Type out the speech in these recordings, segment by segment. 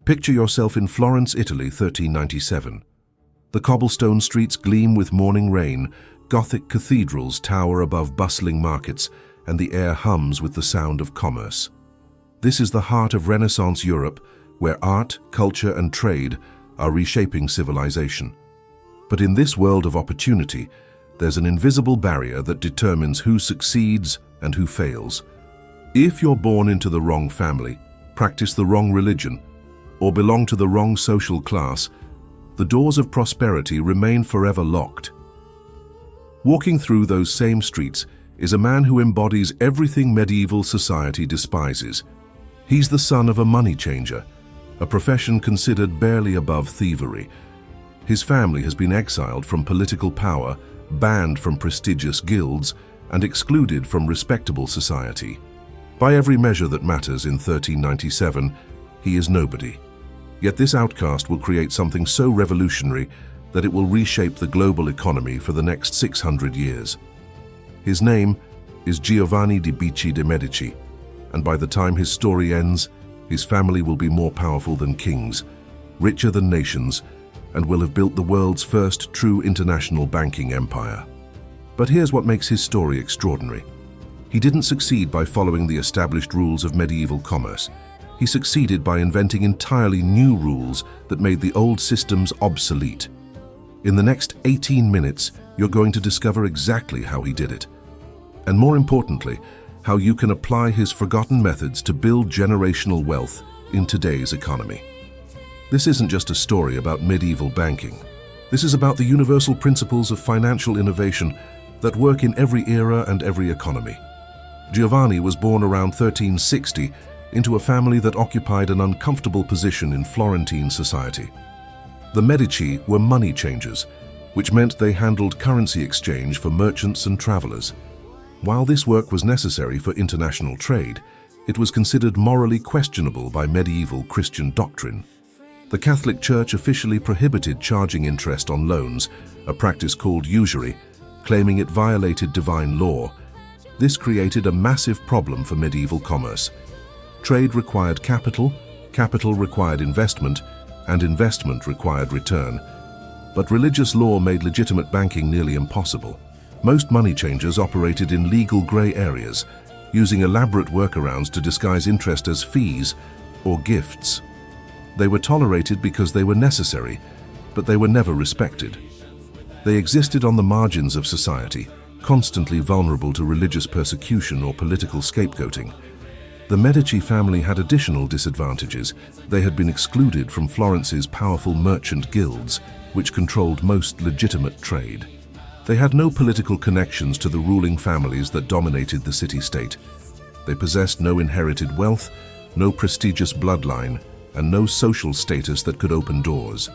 Picture yourself in Florence, Italy, 1397. The cobblestone streets gleam with morning rain, Gothic cathedrals tower above bustling markets, and the air hums with the sound of commerce. This is the heart of Renaissance Europe, where art, culture, and trade are reshaping civilization. But in this world of opportunity, there's an invisible barrier that determines who succeeds and who fails. If you're born into the wrong family, practice the wrong religion, or belong to the wrong social class, the doors of prosperity remain forever locked. Walking through those same streets is a man who embodies everything medieval society despises. He's the son of a money changer, a profession considered barely above thievery. His family has been exiled from political power, banned from prestigious guilds, and excluded from respectable society. By every measure that matters in 1397, he is nobody. Yet this outcast will create something so revolutionary that it will reshape the global economy for the next 600 years. His name is Giovanni di Bicci de' Medici, and by the time his story ends, his family will be more powerful than kings, richer than nations, and will have built the world's first true international banking empire. But here's what makes his story extraordinary. He didn't succeed by following the established rules of medieval commerce. He succeeded by inventing entirely new rules that made the old systems obsolete. In the next 18 minutes, you're going to discover exactly how he did it. And more importantly, how you can apply his forgotten methods to build generational wealth in today's economy. This isn't just a story about medieval banking. This is about the universal principles of financial innovation that work in every era and every economy. Giovanni was born around 1360 into a family that occupied an uncomfortable position in Florentine society. The Medici were money changers, which meant they handled currency exchange for merchants and travelers. While this work was necessary for international trade, it was considered morally questionable by medieval Christian doctrine. The Catholic Church officially prohibited charging interest on loans, a practice called usury, claiming it violated divine law. This created a massive problem for medieval commerce. Trade required capital, capital required investment, and investment required return. But religious law made legitimate banking nearly impossible. Most money changers operated in legal grey areas, using elaborate workarounds to disguise interest as fees or gifts. They were tolerated because they were necessary, but they were never respected. They existed on the margins of society, constantly vulnerable to religious persecution or political scapegoating. The Medici family had additional disadvantages. They had been excluded from Florence's powerful merchant guilds, which controlled most legitimate trade. They had no political connections to the ruling families that dominated the city-state. They possessed no inherited wealth, no prestigious bloodline, and no social status that could open doors.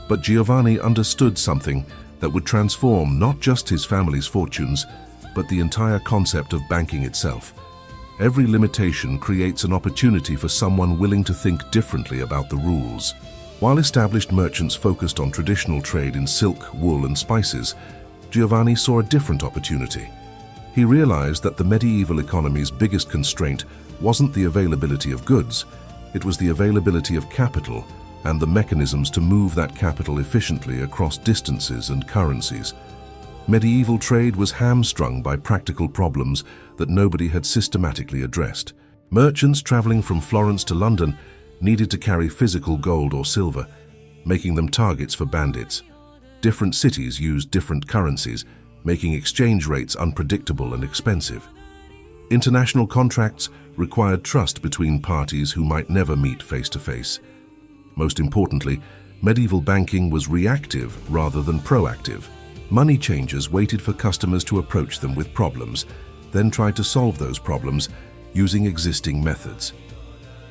But Giovanni understood something that would transform not just his family's fortunes, but the entire concept of banking itself. Every limitation creates an opportunity for someone willing to think differently about the rules. While established merchants focused on traditional trade in silk, wool, and spices, Giovanni saw a different opportunity. He realized that the medieval economy's biggest constraint wasn't the availability of goods, it was the availability of capital and the mechanisms to move that capital efficiently across distances and currencies. Medieval trade was hamstrung by practical problems that nobody had systematically addressed. Merchants traveling from Florence to London needed to carry physical gold or silver, making them targets for bandits. Different cities used different currencies, making exchange rates unpredictable and expensive. International contracts required trust between parties who might never meet face to face. Most importantly, medieval banking was reactive rather than proactive. Money changers waited for customers to approach them with problems, then tried to solve those problems using existing methods.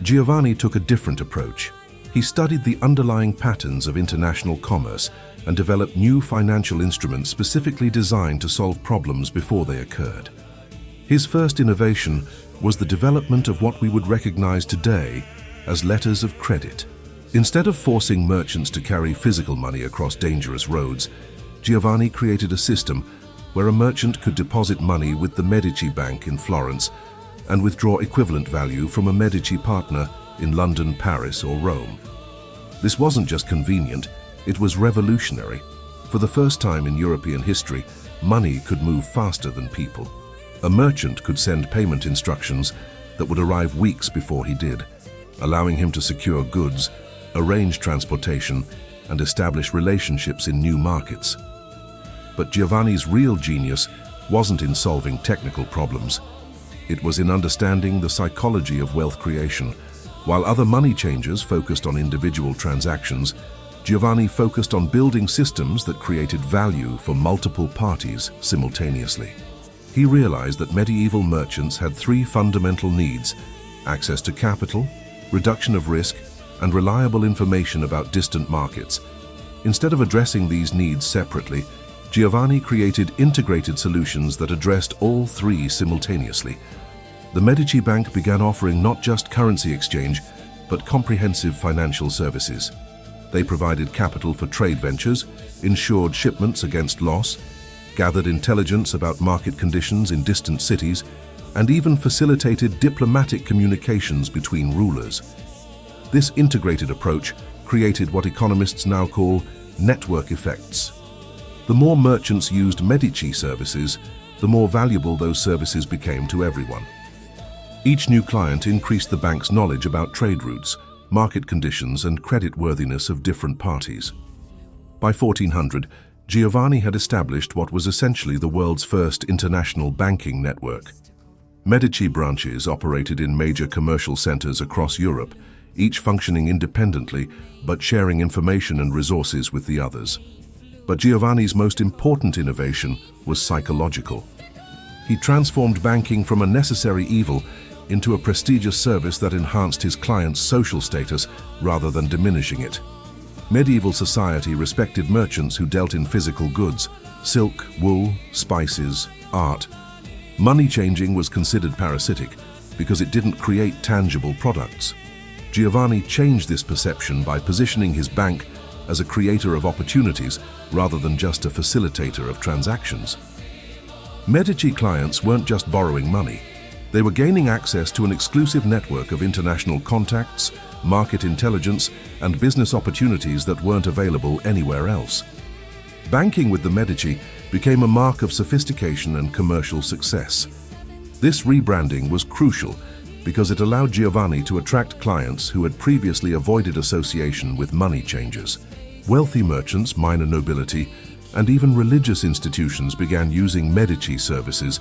Giovanni took a different approach. He studied the underlying patterns of international commerce and developed new financial instruments specifically designed to solve problems before they occurred. His first innovation was the development of what we would recognize today as letters of credit. Instead of forcing merchants to carry physical money across dangerous roads, Giovanni created a system where a merchant could deposit money with the Medici Bank in Florence and withdraw equivalent value from a Medici partner in London, Paris, or Rome. This wasn't just convenient, it was revolutionary. For the first time in European history, money could move faster than people. A merchant could send payment instructions that would arrive weeks before he did, allowing him to secure goods, arrange transportation, and establish relationships in new markets. But Giovanni's real genius wasn't in solving technical problems. It was in understanding the psychology of wealth creation. While other money changers focused on individual transactions, Giovanni focused on building systems that created value for multiple parties simultaneously. He realized that medieval merchants had three fundamental needs: access to capital, reduction of risk, and reliable information about distant markets. Instead of addressing these needs separately, Giovanni created integrated solutions that addressed all three simultaneously. The Medici Bank began offering not just currency exchange, but comprehensive financial services. They provided capital for trade ventures, insured shipments against loss, gathered intelligence about market conditions in distant cities, and even facilitated diplomatic communications between rulers. This integrated approach created what economists now call network effects. The more merchants used Medici services, the more valuable those services became to everyone. Each new client increased the bank's knowledge about trade routes, market conditions, and creditworthiness of different parties. By 1400, Giovanni had established what was essentially the world's first international banking network. Medici branches operated in major commercial centers across Europe, each functioning independently but sharing information and resources with the others. But Giovanni's most important innovation was psychological. He transformed banking from a necessary evil into a prestigious service that enhanced his clients' social status rather than diminishing it. Medieval society respected merchants who dealt in physical goods: silk, wool, spices, art. Money changing was considered parasitic because it didn't create tangible products. Giovanni changed this perception by positioning his bank as a creator of opportunities rather than just a facilitator of transactions. Medici clients weren't just borrowing money. They were gaining access to an exclusive network of international contacts, market intelligence, and business opportunities that weren't available anywhere else. Banking with the Medici became a mark of sophistication and commercial success. This rebranding was crucial because it allowed Giovanni to attract clients who had previously avoided association with money changers. Wealthy merchants, minor nobility, and even religious institutions began using Medici services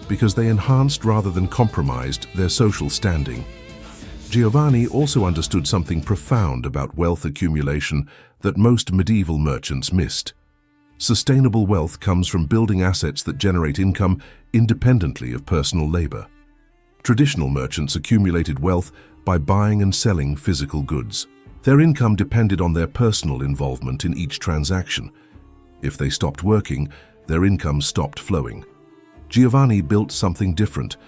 because they enhanced rather than compromised their social standing. Giovanni also understood something profound about wealth accumulation that most medieval merchants missed. Sustainable wealth comes from building assets that generate income independently of personal labor. Traditional merchants accumulated wealth by buying and selling physical goods. Their income depended on their personal involvement in each transaction. If they stopped working, their income stopped flowing. Giovanni built something different.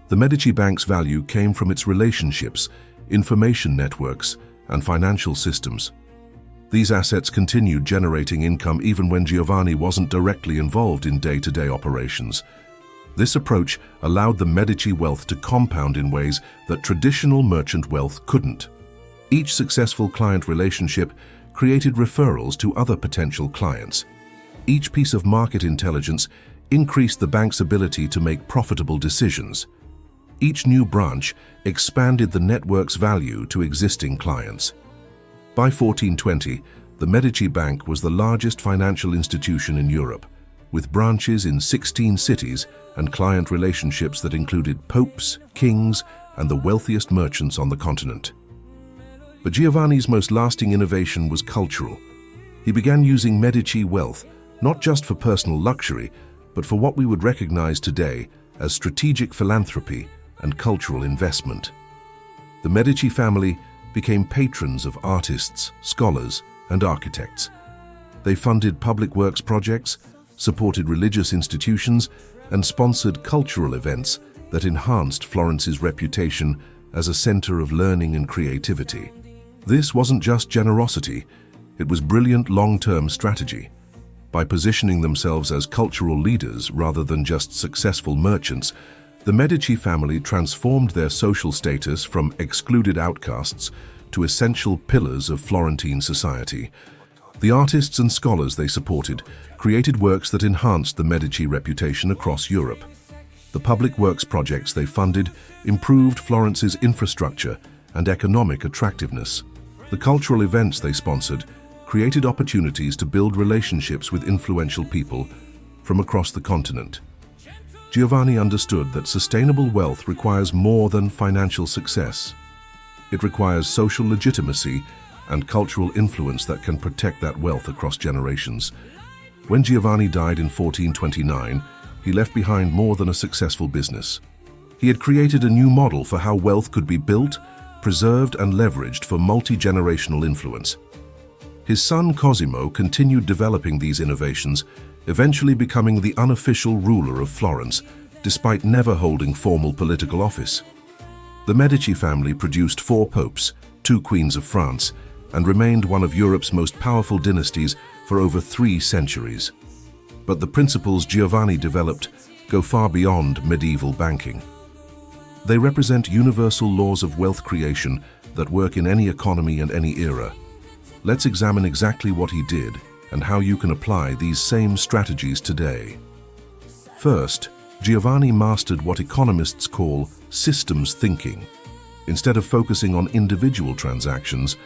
The Medici Bank's value came from its relationships, information networks, and financial systems. These assets continued generating income even when Giovanni wasn't directly involved in day-to-day operations. This approach allowed the Medici wealth to compound in ways that traditional merchant wealth couldn't. Each successful client relationship created referrals to other potential clients. Each piece of market intelligence increased the bank's ability to make profitable decisions. Each new branch expanded the network's value to existing clients. By 1420, the Medici Bank was the largest financial institution in Europe, with branches in 16 cities and client relationships that included popes, kings, and the wealthiest merchants on the continent. But Giovanni's most lasting innovation was cultural. He began using Medici wealth not just for personal luxury, but for what we would recognize today as strategic philanthropy and cultural investment. The Medici family became patrons of artists, scholars, and architects. They funded public works projects, supported religious institutions, and sponsored cultural events that enhanced Florence's reputation as a center of learning and creativity. This wasn't just generosity, it was brilliant long-term strategy. By positioning themselves as cultural leaders rather than just successful merchants, The Medici family transformed their social status from excluded outcasts to essential pillars of Florentine society. The artists and scholars they supported created works that enhanced the Medici reputation across Europe. The public works projects they funded improved Florence's infrastructure and economic attractiveness. The cultural events they sponsored created opportunities to build relationships with influential people from across the continent. Giovanni understood that sustainable wealth requires more than financial success. It requires social legitimacy and cultural influence that can protect that wealth across generations. When Giovanni died in 1429, he left behind more than a successful business. He had created a new model for how wealth could be built, preserved, and leveraged for multi-generational influence. His son Cosimo continued developing these innovations, eventually becoming the unofficial ruler of Florence, despite never holding formal political office. The Medici family produced 4 popes, 2 queens of France, and remained one of Europe's most powerful dynasties for over 3 centuries. But the principles Giovanni developed go far beyond medieval banking. They represent universal laws of wealth creation that work in any economy and any era. Let's examine exactly what he did and how you can apply these same strategies today. First, Giovanni mastered what economists call systems thinking. Instead of focusing on individual transactions,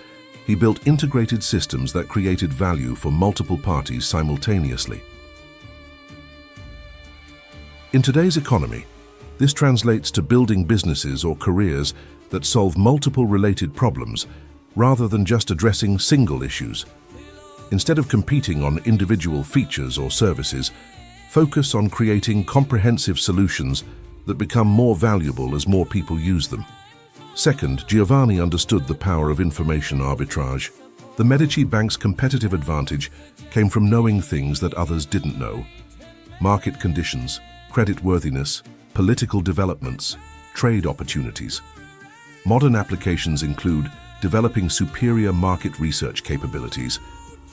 he built integrated systems that created value for multiple parties simultaneously. In today's economy, this translates to building businesses or careers that solve multiple related problems rather than just addressing single issues. Instead of competing on individual features or services, focus on creating comprehensive solutions that become more valuable as more people use them. Second, Giovanni understood the power of information arbitrage. The Medici Bank's competitive advantage came from knowing things that others didn't know. Market conditions, creditworthiness, political developments, trade opportunities. Modern applications include developing superior market research capabilities,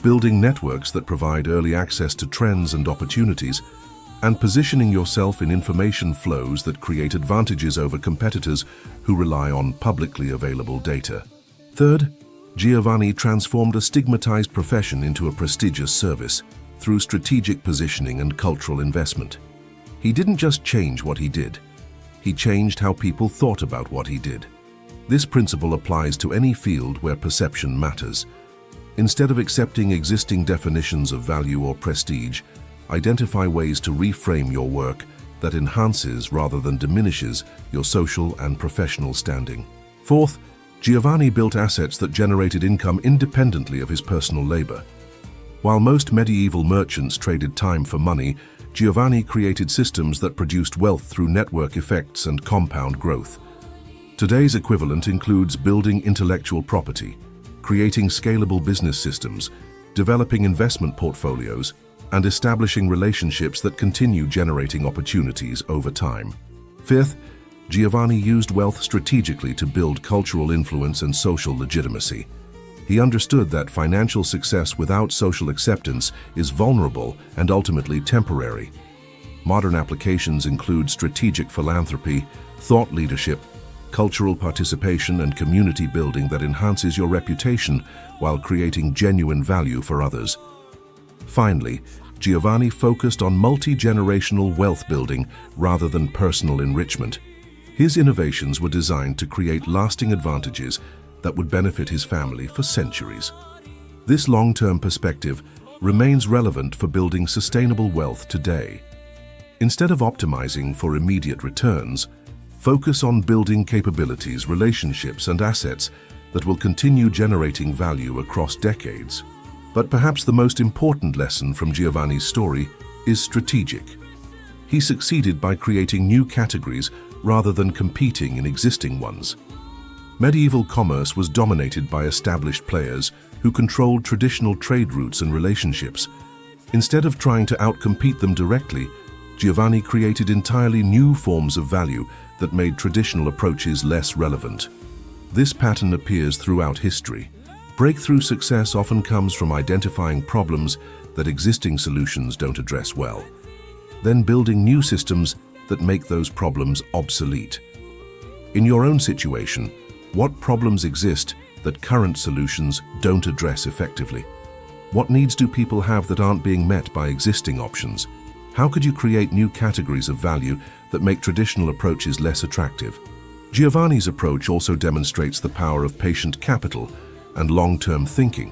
building networks that provide early access to trends and opportunities, and positioning yourself in information flows that create advantages over competitors who rely on publicly available data. Third, Giovanni transformed a stigmatized profession into a prestigious service through strategic positioning and cultural investment. He didn't just change what he did, he changed how people thought about what he did. This principle applies to any field where perception matters. Instead of accepting existing definitions of value or prestige, identify ways to reframe your work that enhances rather than diminishes your social and professional standing. Fourth, Giovanni built assets that generated income independently of his personal labor. While most medieval merchants traded time for money, Giovanni created systems that produced wealth through network effects and compound growth. Today's equivalent includes building intellectual property, creating scalable business systems, developing investment portfolios, and establishing relationships that continue generating opportunities over time. Fifth, Giovanni used wealth strategically to build cultural influence and social legitimacy. He understood that financial success without social acceptance is vulnerable and ultimately temporary. Modern applications include strategic philanthropy, thought leadership, cultural participation, and community building that enhances your reputation while creating genuine value for others. Finally, Giovanni focused on multi-generational wealth building rather than personal enrichment. His innovations were designed to create lasting advantages that would benefit his family for centuries. This long-term perspective remains relevant for building sustainable wealth today. Instead of optimizing for immediate returns, focus on building capabilities, relationships, and assets that will continue generating value across decades. But perhaps the most important lesson from Giovanni's story is strategic. He succeeded by creating new categories rather than competing in existing ones. Medieval commerce was dominated by established players who controlled traditional trade routes and relationships. Instead of trying to outcompete them directly, Giovanni created entirely new forms of value that made traditional approaches less relevant. This pattern appears throughout history. Breakthrough success often comes from identifying problems that existing solutions don't address well, then building new systems that make those problems obsolete. In your own situation, what problems exist that current solutions don't address effectively? What needs do people have that aren't being met by existing options? How could you create new categories of value that make traditional approaches less attractive? Giovanni's approach also demonstrates the power of patient capital and long-term thinking.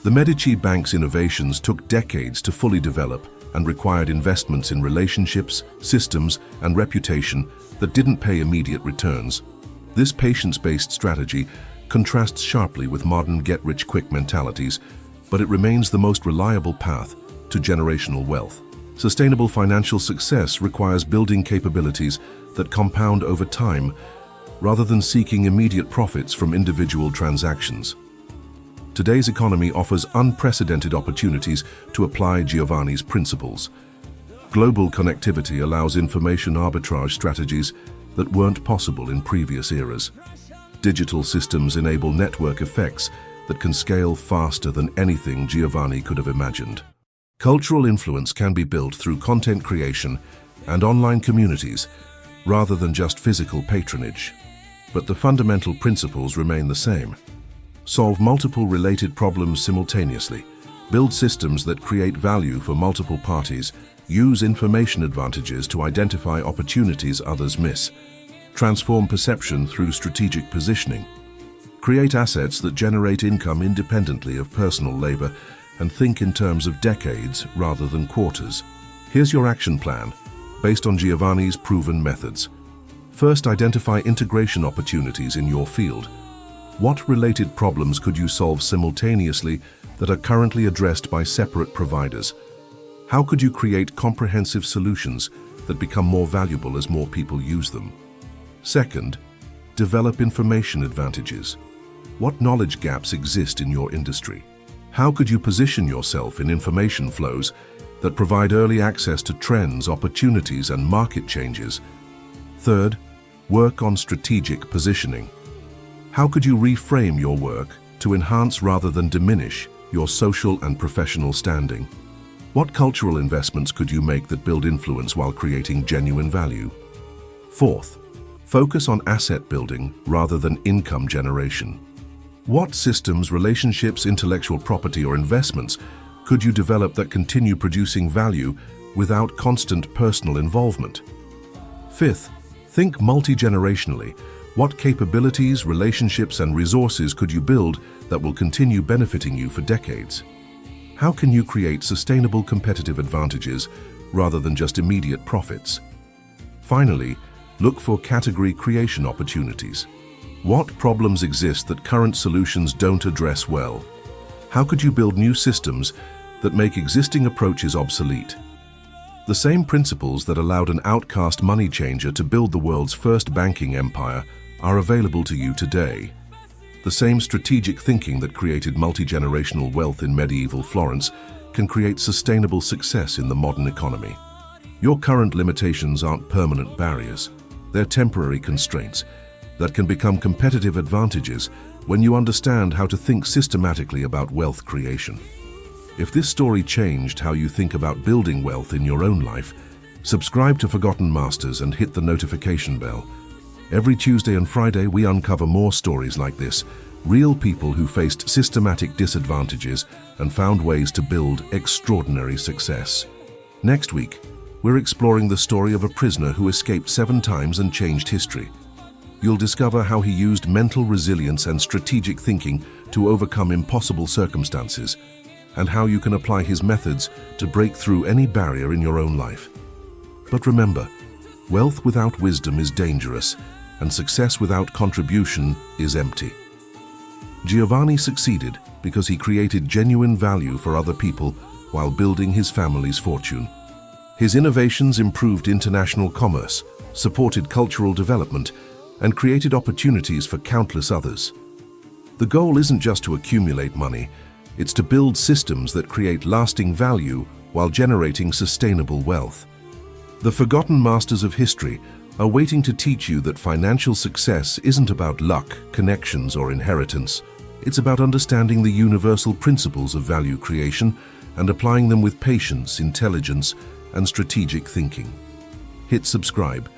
The Medici bank's innovations took decades to fully develop and required investments in relationships, systems, and reputation that didn't pay immediate returns. This patience-based strategy contrasts sharply with modern get-rich-quick mentalities, but it remains the most reliable path to generational wealth. Sustainable financial success requires building capabilities that compound over time rather than seeking immediate profits from individual transactions. Today's economy offers unprecedented opportunities to apply Giovanni's principles. Global connectivity allows information arbitrage strategies that weren't possible in previous eras. Digital systems enable network effects that can scale faster than anything Giovanni could have imagined. Cultural influence can be built through content creation and online communities rather than just physical patronage. But the fundamental principles remain the same. Solve multiple related problems simultaneously, build systems that create value for multiple parties, use information advantages to identify opportunities others miss, transform perception through strategic positioning, create assets that generate income independently of personal labor, and think in terms of decades rather than quarters. Here's your action plan, based on Giovanni's proven methods. First, identify integration opportunities in your field. What related problems could you solve simultaneously that are currently addressed by separate providers? How could you create comprehensive solutions that become more valuable as more people use them? Second, develop information advantages. What knowledge gaps exist in your industry? How could you position yourself in information flows that provide early access to trends, opportunities, and market changes? Third, work on strategic positioning. How could you reframe your work to enhance rather than diminish your social and professional standing? What cultural investments could you make that build influence while creating genuine value? Fourth, focus on asset building rather than income generation. What systems, relationships, intellectual property, or investments could you develop that continue producing value without constant personal involvement? Fifth, think multi-generationally. What capabilities, relationships, and resources could you build that will continue benefiting you for decades? How can you create sustainable competitive advantages rather than just immediate profits? Finally, look for category creation opportunities. What problems exist that current solutions don't address well? How could you build new systems that make existing approaches obsolete? The same principles that allowed an outcast money changer to build the world's first banking empire are available to you today. The same strategic thinking that created multi-generational wealth in medieval Florence can create sustainable success in the modern economy. Your current limitations aren't permanent barriers. They're temporary constraints that can become competitive advantages when you understand how to think systematically about wealth creation. If this story changed how you think about building wealth in your own life, subscribe to Forgotten Masters and hit the notification bell. Every Tuesday and Friday, we uncover more stories like this, real people who faced systematic disadvantages and found ways to build extraordinary success. Next week, we're exploring the story of a prisoner who escaped 7 times and changed history. You'll discover how he used mental resilience and strategic thinking to overcome impossible circumstances, and how you can apply his methods to break through any barrier in your own life. But remember, wealth without wisdom is dangerous, and success without contribution is empty. Giovanni succeeded because he created genuine value for other people while building his family's fortune. His innovations improved international commerce, supported cultural development, and created opportunities for countless others. The goal isn't just to accumulate money, it's to build systems that create lasting value while generating sustainable wealth. The forgotten masters of history are waiting to teach you that financial success isn't about luck, connections, or inheritance. It's about understanding the universal principles of value creation and applying them with patience, intelligence, and strategic thinking. hit subscribe.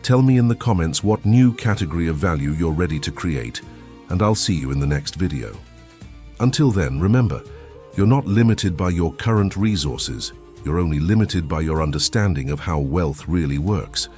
Tell me in the comments what new category of value you're ready to create, and I'll see you in the next video. Until then, remember, you're not limited by your current resources. You're only limited by your understanding of how wealth really works.